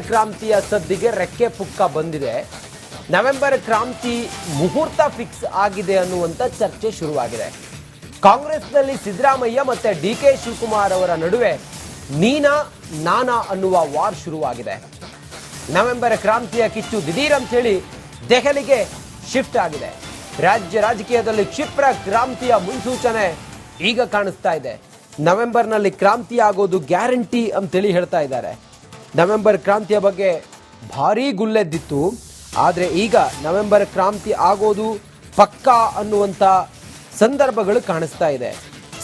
ಕ್ರಾಂತಿಯ ಸದ್ದಿಗೆ ರೆಕ್ಕೆ ಪುಕ್ಕ ಬಂದಿದೆ. ನವೆಂಬರ್ ಕ್ರಾಂತಿ ಮುಹೂರ್ತ ಫಿಕ್ಸ್ ಆಗಿದೆ ಅನ್ನುವಂಥ ಚರ್ಚೆ ಶುರುವಾಗಿದೆ. ಕಾಂಗ್ರೆಸ್ನಲ್ಲಿ ಸಿದ್ದರಾಮಯ್ಯ ಮತ್ತೆ ಡಿಕೆ ಶಿವಕುಮಾರ್ ಅವರ ನಡುವೆ ನೀನಾ ನಾನಾ ಅನ್ನುವ ವಾರ್ ಶುರುವಾಗಿದೆ. ನವೆಂಬರ್ ಕ್ರಾಂತಿಯ ಕಿಚ್ಚು ದಿಢೀರ್ ಅಂತ ಹೇಳಿ ದೆಹಲಿಗೆ ಶಿಫ್ಟ್ ಆಗಿದೆ. ರಾಜ್ಯ ರಾಜಕೀಯದಲ್ಲಿ ಕ್ಷಿಪ್ರ ಕ್ರಾಂತಿಯ ಮುನ್ಸೂಚನೆ ಈಗ ಕಾಣಿಸ್ತಾ ಇದೆ. ನವೆಂಬರ್ನಲ್ಲಿ ಕ್ರಾಂತಿ ಆಗೋದು ಗ್ಯಾರಂಟಿ ಅಂತೇಳಿ ಹೇಳ್ತಾ ಇದ್ದಾರೆ. ನವೆಂಬರ್ ಕ್ರಾಂತಿಯ ಬಗ್ಗೆ ಭಾರೀ ಗುಲ್ಲೆದ್ದಿತ್ತು. ಆದರೆ ಈಗ ನವೆಂಬರ್ ಕ್ರಾಂತಿ ಆಗೋದು ಪಕ್ಕಾ ಅನ್ನುವಂಥ ಸಂದರ್ಭಗಳು ಕಾಣಿಸ್ತಾ ಇದೆ.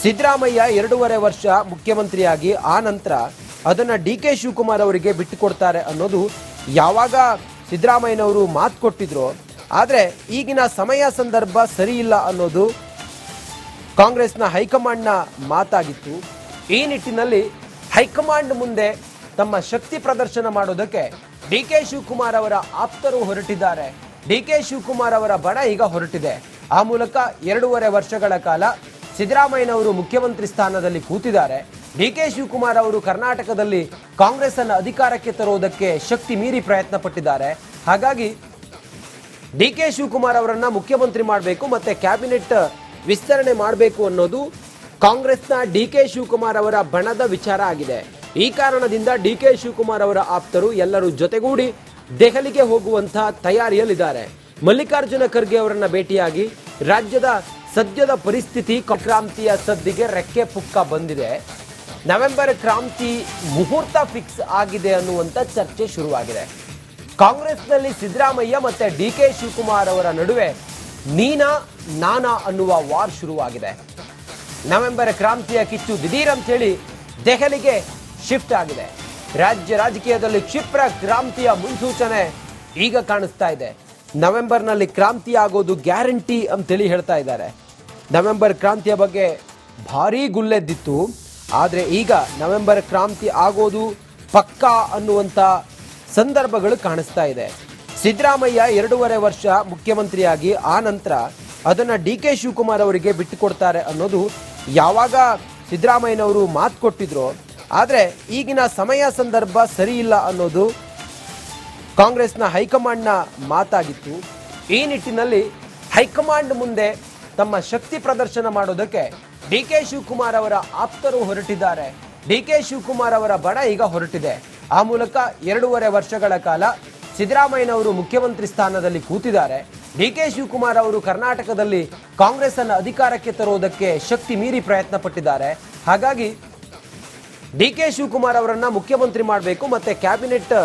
ಸಿದ್ದರಾಮಯ್ಯ 2.5 ವರ್ಷ ಮುಖ್ಯಮಂತ್ರಿಯಾಗಿ ಆ ನಂತರ ಅದನ್ನು ಡಿಕೆ ಶಿವಕುಮಾರ್ ಅವರಿಗೆ ಬಿಟ್ಟುಕೊಡ್ತಾರೆ ಅನ್ನೋದು ಯಾವಾಗ ಸಿದ್ದರಾಮಯ್ಯನವರು ಮಾತು ಕೊಟ್ಟಿದ್ರು. ಆದರೆ ಈಗಿನ ಸಮಯ ಸಂದರ್ಭ ಸರಿ ಇಲ್ಲ ಅನ್ನೋದು ಕಾಂಗ್ರೆಸ್ನ ಹೈಕಮಾಂಡ್ನ ಮಾತಾಗಿತ್ತು. ಈ ನಿಟ್ಟಿನಲ್ಲಿ ಹೈಕಮಾಂಡ್ ಮುಂದೆ ತಮ್ಮ ಶಕ್ತಿ ಪ್ರದರ್ಶನ ಮಾಡೋದಕ್ಕೆ ಡಿಕೆ ಶಿವಕುಮಾರ್ ಅವರ ಆಪ್ತರು ಹೊರಟಿದ್ದಾರೆ. ಡಿಕೆ ಶಿವಕುಮಾರ್ ಅವರ ಬಣ ಈಗ ಹೊರಟಿದೆ. ಆ ಮೂಲಕ 2.5 ವರ್ಷಗಳ ಕಾಲ ಸಿದ್ದರಾಮಯ್ಯನವರು ಮುಖ್ಯಮಂತ್ರಿ ಸ್ಥಾನದಲ್ಲಿ ಕೂತಿದ್ದಾರೆ. ಡಿಕೆ ಶಿವಕುಮಾರ್ ಅವರು ಕರ್ನಾಟಕದಲ್ಲಿ ಕಾಂಗ್ರೆಸ್ ಅನ್ನು ಅಧಿಕಾರಕ್ಕೆ ತರುವುದಕ್ಕೆ ಶಕ್ತಿ ಮೀರಿ ಪ್ರಯತ್ನ ಪಟ್ಟಿದ್ದಾರೆ. ಹಾಗಾಗಿ ಡಿಕೆ ಶಿವಕುಮಾರ್ ಅವರನ್ನ ಮುಖ್ಯಮಂತ್ರಿ ಮಾಡಬೇಕು ಮತ್ತೆ ಕ್ಯಾಬಿನೆಟ್ ವಿಸ್ತರಣೆ ಮಾಡಬೇಕು ಅನ್ನೋದು ಕಾಂಗ್ರೆಸ್ನ ಡಿಕೆ ಶಿವಕುಮಾರ್ ಅವರ ಬಣದ ವಿಚಾರ ಆಗಿದೆ. ಈ ಕಾರಣದಿಂದ ಡಿಕೆ ಶಿವಕುಮಾರ್ ಅವರ ಆಪ್ತರು ಎಲ್ಲರೂ ಜೊತೆಗೂಡಿ ದೆಹಲಿಗೆ ಹೋಗುವಂತಹ ತಯಾರಿಯಲ್ಲಿದ್ದಾರೆ. ಮಲ್ಲಿಕಾರ್ಜುನ ಖರ್ಗೆ ಅವರನ್ನ ಭೇಟಿಯಾಗಿ ರಾಜ್ಯದ ಸದ್ಯದ ಪರಿಸ್ಥಿತಿ ಕ್ರಾಂತಿಯ ಸದ್ದಿಗೆ ರೆಕ್ಕೆ ಪುಕ್ಕ ಬಂದಿದೆ. ನವೆಂಬರ್ ಕ್ರಾಂತಿ ಮುಹೂರ್ತ ಫಿಕ್ಸ್ ಆಗಿದೆ ಅನ್ನುವಂಥ ಚರ್ಚೆ ಶುರುವಾಗಿದೆ. ಕಾಂಗ್ರೆಸ್ನಲ್ಲಿ ಸಿದ್ದರಾಮಯ್ಯ ಮತ್ತೆ ಡಿಕೆ ಶಿವಕುಮಾರ್ ಅವರ ನಡುವೆ ನೀನಾ ನಾನಾ ಅನ್ನುವ ವಾರ್ ಶುರುವಾಗಿದೆ. ನವೆಂಬರ್ ಕ್ರಾಂತಿಯ ಕಿಚ್ಚು ದಿಢೀರ್ ಅಂತ ಹೇಳಿ ದೆಹಲಿಗೆ ಶಿಫ್ಟ್ ಆಗಿದೆ. ರಾಜ್ಯ ರಾಜಕೀಯದಲ್ಲಿ ಕ್ಷಿಪ್ರ ಕ್ರಾಂತಿಯ ಮುನ್ಸೂಚನೆ ಈಗ ಕಾಣಿಸ್ತಾ ಇದೆ. ನವೆಂಬರ್ನಲ್ಲಿ ಕ್ರಾಂತಿ ಆಗೋದು ಗ್ಯಾರಂಟಿ ಅಂತೇಳಿ ಹೇಳ್ತಾ ಇದ್ದಾರೆ. ನವೆಂಬರ್ ಕ್ರಾಂತಿಯ ಬಗ್ಗೆ ಭಾರೀ ಗುಲ್ಲೆದ್ದಿತ್ತು. ಆದರೆ ಈಗ ನವೆಂಬರ್ ಕ್ರಾಂತಿ ಆಗೋದು ಪಕ್ಕಾ ಅನ್ನುವಂಥ ಸಂದರ್ಭಗಳು ಕಾಣಿಸ್ತಾ ಇದೆ. ಸಿದ್ದರಾಮಯ್ಯ 2.5 ವರ್ಷ ಮುಖ್ಯಮಂತ್ರಿಯಾಗಿ ಆ ನಂತರ ಅದನ್ನು ಡಿಕೆ ಶಿವಕುಮಾರ್ ಅವರಿಗೆ ಬಿಟ್ಟುಕೊಡ್ತಾರೆ ಅನ್ನೋದು ಯಾವಾಗ ಸಿದ್ದರಾಮಯ್ಯನವರು ಮಾತು ಕೊಟ್ಟಿದ್ರು. ಆದರೆ ಈಗಿನ ಸಮಯ ಸಂದರ್ಭ ಸರಿ ಇಲ್ಲ ಅನ್ನೋದು ಕಾಂಗ್ರೆಸ್ನ ಹೈಕಮಾಂಡ್ನ ಮಾತಾಗಿತ್ತು. ಈ ನಿಟ್ಟಿನಲ್ಲಿ ಹೈಕಮಾಂಡ್ ಮುಂದೆ ತಮ್ಮ ಶಕ್ತಿ ಪ್ರದರ್ಶನ ಮಾಡೋದಕ್ಕೆ ಡಿಕೆ ಶಿವಕುಮಾರ್ ಅವರ ಆಪ್ತರು ಹೊರಟಿದ್ದಾರೆ. ಡಿಕೆ ಶಿವಕುಮಾರ್ ಅವರ ಬಣ ಈಗ ಹೊರಟಿದೆ. ಆ ಮೂಲಕ 2.5 ವರ್ಷಗಳ ಕಾಲ ಸಿದ್ದರಾಮಯ್ಯನವರು ಮುಖ್ಯಮಂತ್ರಿ ಸ್ಥಾನದಲ್ಲಿ ಕೂತಿದ್ದಾರೆ. ಡಿಕೆ ಶಿವಕುಮಾರ್ ಅವರು ಕರ್ನಾಟಕದಲ್ಲಿ ಕಾಂಗ್ರೆಸ್ ಅನ್ನು ಅಧಿಕಾರಕ್ಕೆ ತರುವುದಕ್ಕೆ ಶಕ್ತಿ ಮೀರಿ ಪ್ರಯತ್ನ ಪಟ್ಟಿದ್ದಾರೆ. ಹಾಗಾಗಿ ಡಿಕೆ ಶಿವಕುಮಾರ್ ಅವರನ್ನ ಮುಖ್ಯಮಂತ್ರಿ ಮಾಡಬೇಕು ಮತ್ತೆ ಕ್ಯಾಬಿನೆಟ್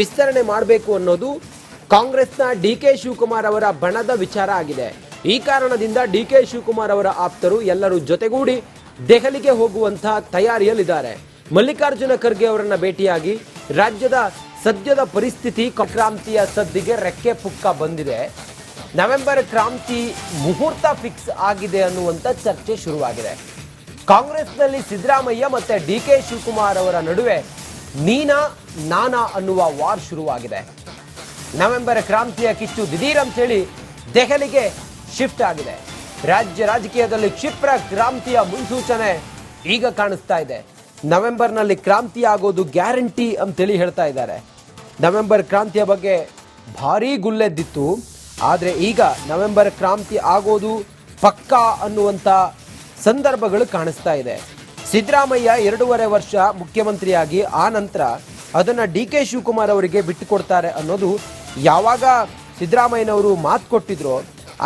ವಿಸ್ತರಣೆ ಮಾಡಬೇಕು ಅನ್ನೋದು ಕಾಂಗ್ರೆಸ್ನ ಡಿಕೆ ಶಿವಕುಮಾರ್ ಅವರ ಬಣದ ವಿಚಾರ ಆಗಿದೆ. ಈ ಕಾರಣದಿಂದ ಡಿಕೆ ಶಿವಕುಮಾರ್ ಅವರ ಆಪ್ತರು ಎಲ್ಲರೂ ಜೊತೆಗೂಡಿ ದೆಹಲಿಗೆ ಹೋಗುವಂತಹ ತಯಾರಿಯಲ್ಲಿದ್ದಾರೆ. ಮಲ್ಲಿಕಾರ್ಜುನ ಖರ್ಗೆ ಅವರನ್ನ ಭೇಟಿಯಾಗಿ ರಾಜ್ಯದ ಸದ್ಯದ ಪರಿಸ್ಥಿತಿ ಕ್ರಾಂತಿಯ ಸದ್ದಿಗೆ ರೆಕ್ಕೆ ಪುಕ್ಕ ಬಂದಿದೆ. ನವೆಂಬರ್ ಕ್ರಾಂತಿ ಮುಹೂರ್ತ ಫಿಕ್ಸ್ ಆಗಿದೆ ಅನ್ನುವಂಥ ಚರ್ಚೆ ಶುರುವಾಗಿದೆ. ಕಾಂಗ್ರೆಸ್ನಲ್ಲಿ ಸಿದ್ದರಾಮಯ್ಯ ಮತ್ತೆ ಡಿಕೆ ಶಿವಕುಮಾರ್ ಅವರ ನಡುವೆ ನೀನಾ ನಾನಾ ಅನ್ನುವ ವಾರ್ ಶುರುವಾಗಿದೆ. ನವೆಂಬರ್ ಕ್ರಾಂತಿಯ ಕಿಚ್ಚು ದಿಢೀರ್ ಅಂತ ಹೇಳಿ ದೆಹಲಿಗೆ ಶಿಫ್ಟ್ ಆಗಿದೆ. ರಾಜ್ಯ ರಾಜಕೀಯದಲ್ಲಿ ಕ್ಷಿಪ್ರ ಕ್ರಾಂತಿಯ ಮುನ್ಸೂಚನೆ ಈಗ ಕಾಣಿಸ್ತಾ ಇದೆ. ನವೆಂಬರ್ನಲ್ಲಿ ಕ್ರಾಂತಿ ಮುಹೂರ್ತ ಫಿಕ್ಸ್ ಆಗಿದೆ ಅನ್ನುವಂಥ ಚರ್ಚೆ ಶುರುವಾಗಿದೆ. ಕಾಂಗ್ರೆಸ್ನಲ್ಲಿ ಸಿದ್ದರಾಮಯ್ಯ ಮತ್ತೆ ಡಿಕೆ ಶಿವಕುಮಾರ್ ಅವರ ನಡುವೆ ನೀನಾ ನಾನಾ ಅನ್ನುವ ವಾರ್ ಶುರುವಾಗಿದೆ. ನವೆಂಬರ್ ಕ್ರಾಂತಿಯ ಕಿಚ್ಚು ದಿಢೀರ್ ಅಂತ ಹೇಳಿ ದೆಹಲಿಗೆ ಶಿಫ್ಟ್ ಆಗಿದೆ. ರಾಜ್ಯ ರಾಜಕೀಯದಲ್ಲಿ ಕ್ಷಿಪ್ರ ಕ್ರಾಂತಿಯ ಮುನ್ಸೂಚನೆ ಈಗ ಕಾಣಿಸ್ತಾ ಇದೆ. ನವೆಂಬರ್ನಲ್ಲಿ ಕ್ರಾಂತಿ ಆಗೋದು ಗ್ಯಾರಂಟಿ ಅಂತೇಳಿ ಹೇಳ್ತಾ ಇದ್ದಾರೆ. ನವೆಂಬರ್ ಕ್ರಾಂತಿಯ ಬಗ್ಗೆ ಭಾರೀ ಗುಲ್ಲೆದ್ದಿತ್ತು. ಆದರೆ ಈಗ ನವೆಂಬರ್ ಕ್ರಾಂತಿ ಆಗೋದು ಪಕ್ಕಾ ಅನ್ನುವಂಥ ಸಂದರ್ಭಗಳು ಕಾಣಿಸ್ತಾ ಇದೆ. ಸಿದ್ದರಾಮಯ್ಯ 2.5 ವರ್ಷ ಮುಖ್ಯಮಂತ್ರಿಯಾಗಿ ಆ ನಂತರ ಅದನ್ನು ಡಿಕೆ ಶಿವಕುಮಾರ್ ಅವರಿಗೆ ಬಿಟ್ಟುಕೊಡ್ತಾರೆ ಅನ್ನೋದು ಯಾವಾಗ ಸಿದ್ದರಾಮಯ್ಯನವರು ಮಾತು ಕೊಟ್ಟಿದ್ರು.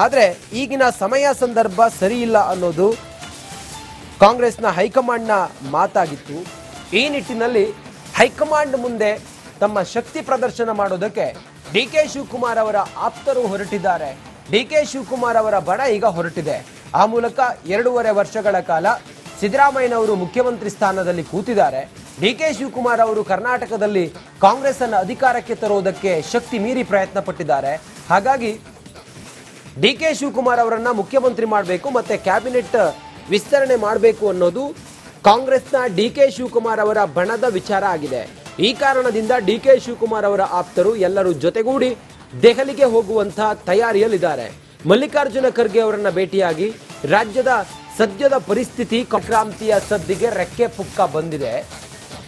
ಆದರೆ ಈಗಿನ ಸಮಯ ಸಂದರ್ಭ ಸರಿ ಇಲ್ಲ ಅನ್ನೋದು ಕಾಂಗ್ರೆಸ್ನ ಹೈಕಮಾಂಡ್ನ ಮಾತಾಗಿತ್ತು. ಈ ನಿಟ್ಟಿನಲ್ಲಿ ಹೈಕಮಾಂಡ್ ಮುಂದೆ ತಮ್ಮ ಶಕ್ತಿ ಪ್ರದರ್ಶನ ಮಾಡೋದಕ್ಕೆ ಡಿಕೆ ಶಿವಕುಮಾರ್ ಅವರ ಆಪ್ತರು ಹೊರಟಿದ್ದಾರೆ. ಡಿಕೆ ಶಿವಕುಮಾರ್ ಅವರ ಬಣ ಈಗ ಹೊರಟಿದೆ. ಆ ಮೂಲಕ 2.5 ವರ್ಷಗಳ ಕಾಲ ಸಿದ್ದರಾಮಯ್ಯನವರು ಮುಖ್ಯಮಂತ್ರಿ ಸ್ಥಾನದಲ್ಲಿ ಕೂತಿದ್ದಾರೆ. ಡಿಕೆ ಶಿವಕುಮಾರ್ ಅವರು ಕರ್ನಾಟಕದಲ್ಲಿ ಕಾಂಗ್ರೆಸ್ ಅನ್ನು ಅಧಿಕಾರಕ್ಕೆ ತರುವುದಕ್ಕೆ ಶಕ್ತಿ ಮೀರಿ ಪ್ರಯತ್ನ ಪಟ್ಟಿದ್ದಾರೆ. ಹಾಗಾಗಿ ಡಿಕೆ ಶಿವಕುಮಾರ್ ಅವರನ್ನ ಮುಖ್ಯಮಂತ್ರಿ ಮಾಡಬೇಕು ಮತ್ತೆ ಕ್ಯಾಬಿನೆಟ್ ವಿಸ್ತರಣೆ ಮಾಡಬೇಕು ಅನ್ನೋದು ಕಾಂಗ್ರೆಸ್ನ ಡಿಕೆ ಶಿವಕುಮಾರ್ ಅವರ ಬಣದ ವಿಚಾರ ಆಗಿದೆ. ಈ ಕಾರಣದಿಂದ ಡಿಕೆ ಶಿವಕುಮಾರ್ ಅವರ ಆಪ್ತರು ಎಲ್ಲರೂ ಜೊತೆಗೂಡಿ ದೆಹಲಿಗೆ ಹೋಗುವಂತಹ ತಯಾರಿಯಲ್ಲಿದ್ದಾರೆ. ಮಲ್ಲಿಕಾರ್ಜುನ ಖರ್ಗೆ ಅವರನ್ನ ಭೇಟಿಯಾಗಿ ರಾಜ್ಯದ ಸದ್ಯದ ಪರಿಸ್ಥಿತಿ ಕ್ರಾಂತಿಯ ಸದ್ದಿಗೆ ರೆಕ್ಕೆ ಪುಕ್ಕ ಬಂದಿದೆ.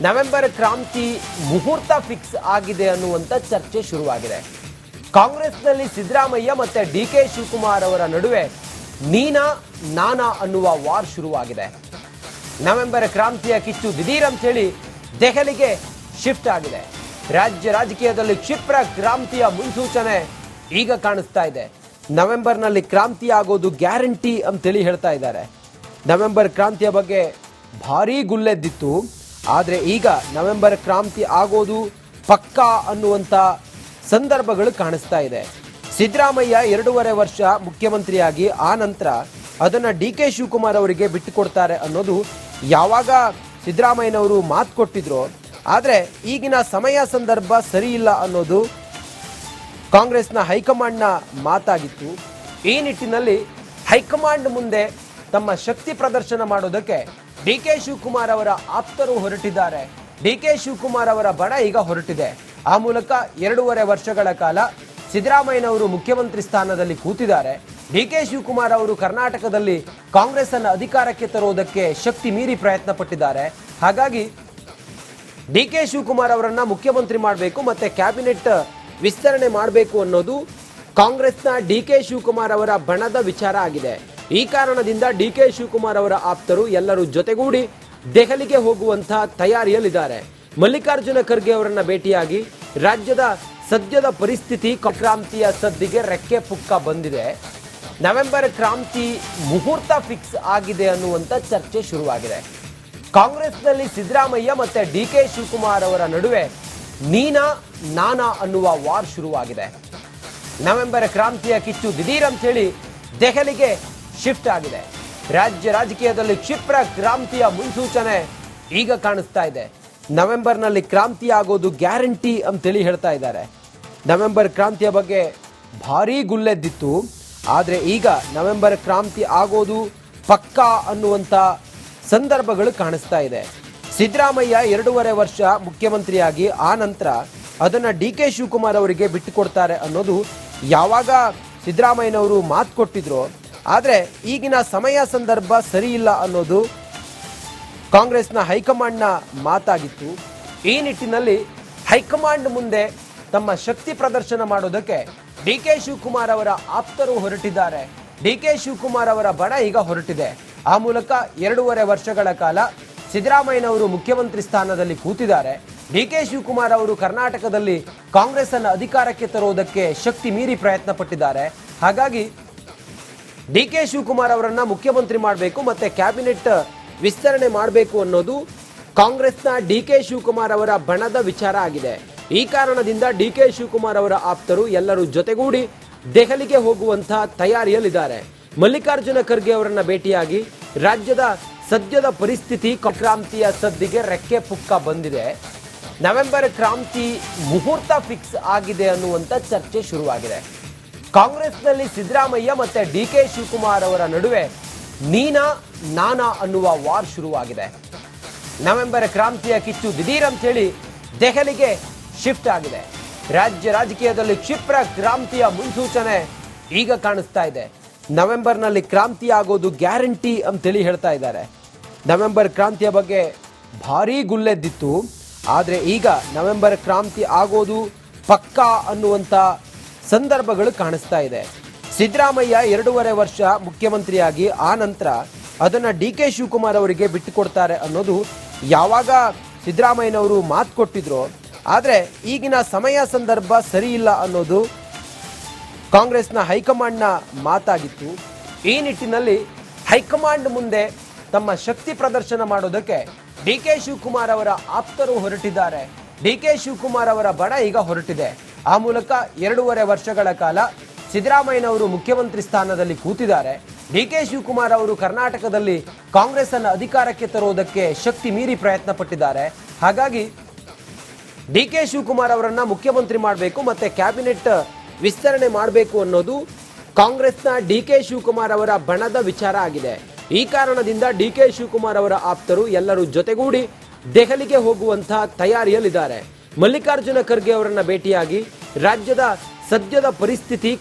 ನವೆಂಬರ್ ಕ್ರಾಂತಿ ಮುಹೂರ್ತ ಫಿಕ್ಸ್ ಆಗಿದೆ ಅನ್ನುವಂಥ ಚರ್ಚೆ ಶುರುವಾಗಿದೆ. ಕಾಂಗ್ರೆಸ್ನಲ್ಲಿ ಸಿದ್ದರಾಮಯ್ಯ ಮತ್ತೆ ಡಿಕೆ ಶಿವಕುಮಾರ್ ಅವರ ನಡುವೆ ನೀನಾ ನಾನಾ ಅನ್ನುವ ವಾರ್ ಶುರುವಾಗಿದೆ. ನವೆಂಬರ್ ಕ್ರಾಂತಿಯ ಕಿಚ್ಚು ದಿಢೀರ್ ಅಂತ ಹೇಳಿ ದೆಹಲಿಗೆ ಶಿಫ್ಟ್ ಆಗಿದೆ. ರಾಜ್ಯ ರಾಜಕೀಯದಲ್ಲಿ ಕ್ಷಿಪ್ರ ಕ್ರಾಂತಿಯ ಮುನ್ಸೂಚನೆ ಈಗ ಕಾಣಿಸ್ತಾ ಇದೆ. ನವೆಂಬರ್ನಲ್ಲಿ ಕ್ರಾಂತಿ ಆಗೋದು ಗ್ಯಾರಂಟಿ ಅಂತೇಳಿ ಹೇಳ್ತಾ ಇದ್ದಾರೆ. ನವೆಂಬರ್ ಕ್ರಾಂತಿಯ ಬಗ್ಗೆ ಭಾರೀ ಗುಲ್ಲೆದ್ದಿತ್ತು. ಆದರೆ ಈಗ ನವೆಂಬರ್ ಕ್ರಾಂತಿ ಆಗೋದು ಪಕ್ಕಾ ಅನ್ನುವಂಥ ಸಂದರ್ಭಗಳು ಕಾಣಿಸ್ತಾ ಇದೆ. ಸಿದ್ದರಾಮಯ್ಯ 2.5 ವರ್ಷ ಮುಖ್ಯಮಂತ್ರಿಯಾಗಿ ಆ ನಂತರ ಅದನ್ನು ಡಿ ಕೆ ಶಿವಕುಮಾರ್ ಅವರಿಗೆ ಬಿಟ್ಟುಕೊಡ್ತಾರೆ ಅನ್ನೋದು ಯಾವಾಗ ಸಿದ್ದರಾಮಯ್ಯನವರು ಮಾತು ಕೊಟ್ಟಿದ್ರು. ಆದರೆ ಈಗಿನ ಸಮಯ ಸಂದರ್ಭ ಸರಿ ಇಲ್ಲ ಅನ್ನೋದು ಕಾಂಗ್ರೆಸ್ನ ಹೈಕಮಾಂಡ್ನ ಮಾತಾಗಿತ್ತು. ಈ ನಿಟ್ಟಿನಲ್ಲಿ ಹೈಕಮಾಂಡ್ ಮುಂದೆ ತಮ್ಮ ಶಕ್ತಿ ಪ್ರದರ್ಶನ ಮಾಡೋದಕ್ಕೆ ಡಿ ಕೆ ಶಿವಕುಮಾರ್ ಅವರ ಆಪ್ತರು ಹೊರಟಿದ್ದಾರೆ. ಡಿ ಕೆ ಶಿವಕುಮಾರ್ ಅವರ ಬಣ ಈಗ ಹೊರಟಿದೆ. ಆ ಮೂಲಕ 2.5 ವರ್ಷಗಳ ಕಾಲ ಸಿದ್ದರಾಮಯ್ಯನವರು ಮುಖ್ಯಮಂತ್ರಿ ಸ್ಥಾನದಲ್ಲಿ ಕೂತಿದ್ದಾರೆ. ಡಿ ಕೆ ಶಿವಕುಮಾರ್ ಅವರು ಕರ್ನಾಟಕದಲ್ಲಿ ಕಾಂಗ್ರೆಸ್ ಅನ್ನು ಅಧಿಕಾರಕ್ಕೆ ತರುವುದಕ್ಕೆ ಶಕ್ತಿ ಮೀರಿ ಪ್ರಯತ್ನ ಪಟ್ಟಿದ್ದಾರೆ. ಹಾಗಾಗಿ ಡಿ ಕೆ ಶಿವಕುಮಾರ್ ಅವರನ್ನ ಮುಖ್ಯಮಂತ್ರಿ ಮಾಡಬೇಕು ಮತ್ತೆ ಕ್ಯಾಬಿನೆಟ್ ವಿಸ್ತರಣೆ ಮಾಡಬೇಕು ಅನ್ನೋದು ಕಾಂಗ್ರೆಸ್ನ ಡಿ ಕೆ ಶಿವಕುಮಾರ್ ಅವರ ಬಣದ ವಿಚಾರ ಆಗಿದೆ. ಈ ಕಾರಣದಿಂದ ಡಿ ಕೆ ಶಿವಕುಮಾರ್ ಅವರ ಆಪ್ತರು ಎಲ್ಲರೂ ಜೊತೆಗೂಡಿ ದೆಹಲಿಗೆ ಹೋಗುವಂತಹ ತಯಾರಿಯಲ್ಲಿದ್ದಾರೆ. ಮಲ್ಲಿಕಾರ್ಜುನ ಖರ್ಗೆ ಅವರನ್ನ ಭೇಟಿಯಾಗಿ ರಾಜ್ಯದ ಸದ್ಯದ ಪರಿಸ್ಥಿತಿ, ಕ್ರಾಂತಿಯ ಸದ್ದಿಗೆ ರೆಕ್ಕೆ ಪುಕ್ಕ ಬಂದಿದೆ. ನವೆಂಬರ್ ಕ್ರಾಂತಿ ಮುಹೂರ್ತ ಫಿಕ್ಸ್ ಆಗಿದೆ ಅನ್ನುವಂಥ ಚರ್ಚೆ ಶುರುವಾಗಿದೆ. ಕಾಂಗ್ರೆಸ್ನಲ್ಲಿ ಸಿದ್ದರಾಮಯ್ಯ ಮತ್ತೆ ಡಿ ಕೆ ಶಿವಕುಮಾರ್ ಅವರ ನಡುವೆ ನೀನಾ ನಾನಾ ಅನ್ನುವ ವಾರ್ ಶುರುವಾಗಿದೆ. ನವೆಂಬರ್ ಕ್ರಾಂತಿಯ ಕಿಚ್ಚು ದಿಢೀರ್ ಅಂತ ಹೇಳಿ ದೆಹಲಿಗೆ ಶಿಫ್ಟ್ ಆಗಿದೆ. ರಾಜ್ಯ ರಾಜಕೀಯದಲ್ಲಿ ಕ್ಷಿಪ್ರ ಕ್ರಾಂತಿಯ ಮುನ್ಸೂಚನೆ ಈಗ ಕಾಣಿಸ್ತಾ ಇದೆ. ನವೆಂಬರ್ನಲ್ಲಿ ಕ್ರಾಂತಿ ಆಗೋದು ಗ್ಯಾರಂಟಿ ಅಂತೇಳಿ ಹೇಳ್ತಾ ಇದ್ದಾರೆ. ನವೆಂಬರ್ ಕ್ರಾಂತಿಯ ಬಗ್ಗೆ ಭಾರೀ ಗುಲ್ಲೆದ್ದಿತ್ತು. ಆದರೆ ಈಗ ನವೆಂಬರ್ ಕ್ರಾಂತಿ ಆಗೋದು ಪಕ್ಕಾ ಅನ್ನುವಂಥ ಸಂದರ್ಭಗಳು ಕಾಣಿಸ್ತಾ ಇದೆ. ಸಿದ್ದರಾಮಯ್ಯ 2.5 ವರ್ಷ ಮುಖ್ಯಮಂತ್ರಿಯಾಗಿ ಆ ನಂತರ ಅದನ್ನು ಡಿ ಕೆ ಶಿವಕುಮಾರ್ ಅವರಿಗೆ ಬಿಟ್ಟುಕೊಡ್ತಾರೆ ಅನ್ನೋದು ಯಾವಾಗ ಸಿದ್ದರಾಮಯ್ಯನವರು ಮಾತು ಕೊಟ್ಟಿದ್ರು. ಆದರೆ ಈಗಿನ ಸಮಯ ಸಂದರ್ಭ ಸರಿ ಇಲ್ಲ ಅನ್ನೋದು ಕಾಂಗ್ರೆಸ್ನ ಹೈಕಮಾಂಡ್ನ ಮಾತಾಗಿತ್ತು. ಈ ನಿಟ್ಟಿನಲ್ಲಿ ಹೈಕಮಾಂಡ್ ಮುಂದೆ ತಮ್ಮ ಶಕ್ತಿ ಪ್ರದರ್ಶನ ಮಾಡೋದಕ್ಕೆ ಡಿ ಕೆ ಶಿವಕುಮಾರ್ ಅವರ ಆಪ್ತರು ಹೊರಟಿದ್ದಾರೆ. ಡಿ ಕೆ ಶಿವಕುಮಾರ್ ಅವರ ಬಣ ಈಗ ಹೊರಟಿದೆ. ಆ ಮೂಲಕ 2.5 ವರ್ಷಗಳ ಕಾಲ ಸಿದ್ದರಾಮಯ್ಯನವರು ಮುಖ್ಯಮಂತ್ರಿ ಸ್ಥಾನದಲ್ಲಿ ಕೂತಿದ್ದಾರೆ. ಡಿ ಕೆ ಶಿವಕುಮಾರ್ ಅವರು ಕರ್ನಾಟಕದಲ್ಲಿ ಕಾಂಗ್ರೆಸ್ ಅನ್ನು ಅಧಿಕಾರಕ್ಕೆ ತರುವುದಕ್ಕೆ ಶಕ್ತಿ ಮೀರಿ ಪ್ರಯತ್ನ ಪಟ್ಟಿದ್ದಾರೆ. ಹಾಗಾಗಿ ಡಿ ಕೆ ಶಿವಕುಮಾರ್ ಅವರನ್ನ ಮುಖ್ಯಮಂತ್ರಿ ಮಾಡಬೇಕು ಮತ್ತೆ ಕ್ಯಾಬಿನೆಟ್ ವಿಸ್ತರಣೆ ಮಾಡಬೇಕು ಅನ್ನೋದು ಕಾಂಗ್ರೆಸ್ನ ಡಿ ಕೆ ಶಿವಕುಮಾರ್ ಅವರ ಬಣದ ವಿಚಾರ ಆಗಿದೆ. ಈ ಕಾರಣದಿಂದ ಡಿ ಕೆ ಶಿವಕುಮಾರ್ ಅವರ ಆಪ್ತರು ಎಲ್ಲರೂ ಜೊತೆಗೂಡಿ ದೆಹಲಿಗೆ ಹೋಗುವಂತಹ ತಯಾರಿಯಲ್ಲಿದ್ದಾರೆ. ಮಲ್ಲಿಕಾರ್ಜುನ ಖರ್ಗೆ ಅವರನ್ನ ಭೇಟಿಯಾಗಿ ರಾಜ್ಯದ ಸದ್ಯದ ಪರಿಸ್ಥಿತಿ, ಕ್ರಾಂತಿಯ ಸದ್ದಿಗೆ ರೆಕ್ಕೆ ಪುಕ್ಕ ಬಂದಿದೆ. ನವೆಂಬರ್ ಕ್ರಾಂತಿ ಮುಹೂರ್ತ ಫಿಕ್ಸ್ ಆಗಿದೆ ಅನ್ನುವಂಥ ಚರ್ಚೆ ಶುರುವಾಗಿದೆ. ಕಾಂಗ್ರೆಸ್ನಲ್ಲಿ ಸಿದ್ದರಾಮಯ್ಯ ಮತ್ತೆ ಡಿ ಕೆ ಶಿವಕುಮಾರ್ ಅವರ ನಡುವೆ ನೀನಾ ನಾನಾ ಅನ್ನುವ ವಾರ್ ಶುರುವಾಗಿದೆ. ನವೆಂಬರ್ ಕ್ರಾಂತಿಯ ಕಿಚ್ಚು ದಿಢೀರ್ ಅಂತ ಹೇಳಿ ದೆಹಲಿಗೆ ಶಿಫ್ಟ್ ಆಗಿದೆ. ರಾಜ್ಯ ರಾಜಕೀಯದಲ್ಲಿ ಕ್ಷಿಪ್ರ ಕ್ರಾಂತಿಯ ಮುನ್ಸೂಚನೆ ಈಗ ಕಾಣಿಸ್ತಾ ಇದೆ. ನವೆಂಬರ್ನಲ್ಲಿ ಕ್ರಾಂತಿ ಆಗೋದು ಗ್ಯಾರಂಟಿ ಅಂತೇಳಿ ಹೇಳ್ತಾ ಇದ್ದಾರೆ. ನವೆಂಬರ್ ಕ್ರಾಂತಿಯ ಬಗ್ಗೆ ಭಾರೀ ಗುಲ್ಲೆದ್ದಿತ್ತು. ಆದರೆ ಈಗ ನವೆಂಬರ್ ಕ್ರಾಂತಿ ಆಗೋದು ಪಕ್ಕಾ ಅನ್ನುವಂಥ ಸಂದರ್ಭಗಳು ಕಾಣಿಸ್ತಾ ಇದೆ. ಸಿದ್ದರಾಮಯ್ಯ 2.5 ವರ್ಷ ಮುಖ್ಯಮಂತ್ರಿಯಾಗಿ ಆ ನಂತರ ಅದನ್ನು ಡಿ ಕೆ ಶಿವಕುಮಾರ್ ಅವರಿಗೆ ಬಿಟ್ಟುಕೊಡ್ತಾರೆ ಅನ್ನೋದು ಯಾವಾಗ ಸಿದ್ದರಾಮಯ್ಯನವರು ಮಾತು ಕೊಟ್ಟಿದ್ರು. ಆದರೆ ಈಗಿನ ಸಮಯ ಸಂದರ್ಭ ಸರಿ ಇಲ್ಲ ಅನ್ನೋದು ಕಾಂಗ್ರೆಸ್ನ ಹೈಕಮಾಂಡ್ನ ಮಾತಾಗಿತ್ತು. ಈ ನಿಟ್ಟಿನಲ್ಲಿ ಹೈಕಮಾಂಡ್ ಮುಂದೆ ತಮ್ಮ ಶಕ್ತಿ ಪ್ರದರ್ಶನ ಮಾಡೋದಕ್ಕೆ ಡಿ ಕೆ ಶಿವಕುಮಾರ್ ಅವರ ಆಪ್ತರು ಹೊರಟಿದ್ದಾರೆ. ಡಿ ಕೆ ಶಿವಕುಮಾರ್ ಅವರ ಬಣ ಈಗ ಹೊರಟಿದೆ. ಆ ಮೂಲಕ 2.5 ವರ್ಷಗಳ ಕಾಲ ಸಿದ್ದರಾಮಯ್ಯನವರು ಮುಖ್ಯಮಂತ್ರಿ ಸ್ಥಾನದಲ್ಲಿ ಕೂತಿದ್ದಾರೆ. ಡಿ ಕೆ ಶಿವಕುಮಾರ್ ಅವರು ಕರ್ನಾಟಕದಲ್ಲಿ ಕಾಂಗ್ರೆಸ್ ಅನ್ನು ಅಧಿಕಾರಕ್ಕೆ ತರುವುದಕ್ಕೆ ಶಕ್ತಿ ಮೀರಿ ಪ್ರಯತ್ನ ಪಟ್ಟಿದ್ದಾರೆ. ಹಾಗಾಗಿ ಡಿ ಕೆ ಶಿವಕುಮಾರ್ ಅವರನ್ನ ಮುಖ್ಯಮಂತ್ರಿ ಮಾಡಬೇಕು ಮತ್ತೆ ಕ್ಯಾಬಿನೆಟ್ ವಿಸ್ತರಣೆ ಮಾಡಬೇಕು ಅನ್ನೋದು ಕಾಂಗ್ರೆಸ್ನ ಡಿ ಕೆ ಶಿವಕುಮಾರ್ ಅವರ ಬಣದ ವಿಚಾರ ಆಗಿದೆ. ಈ ಕಾರಣದಿಂದ ಡಿ ಕೆ ಶಿವಕುಮಾರ್ ಅವರ ಆಪ್ತರು ಎಲ್ಲರೂ ಜೊತೆಗೂಡಿ ದೆಹಲಿಗೆ ಹೋಗುವಂತಹ ತಯಾರಿಯಲ್ಲಿದ್ದಾರೆ. ಮಲ್ಲಿಕಾರ್ಜುನ ಖರ್ಗೆ ಅವರನ್ನ ಭೇಟಿಯಾಗಿ ರಾಜ್ಯದ ಸದ್ಯದ ಪರಿಸ್ಥಿತಿ,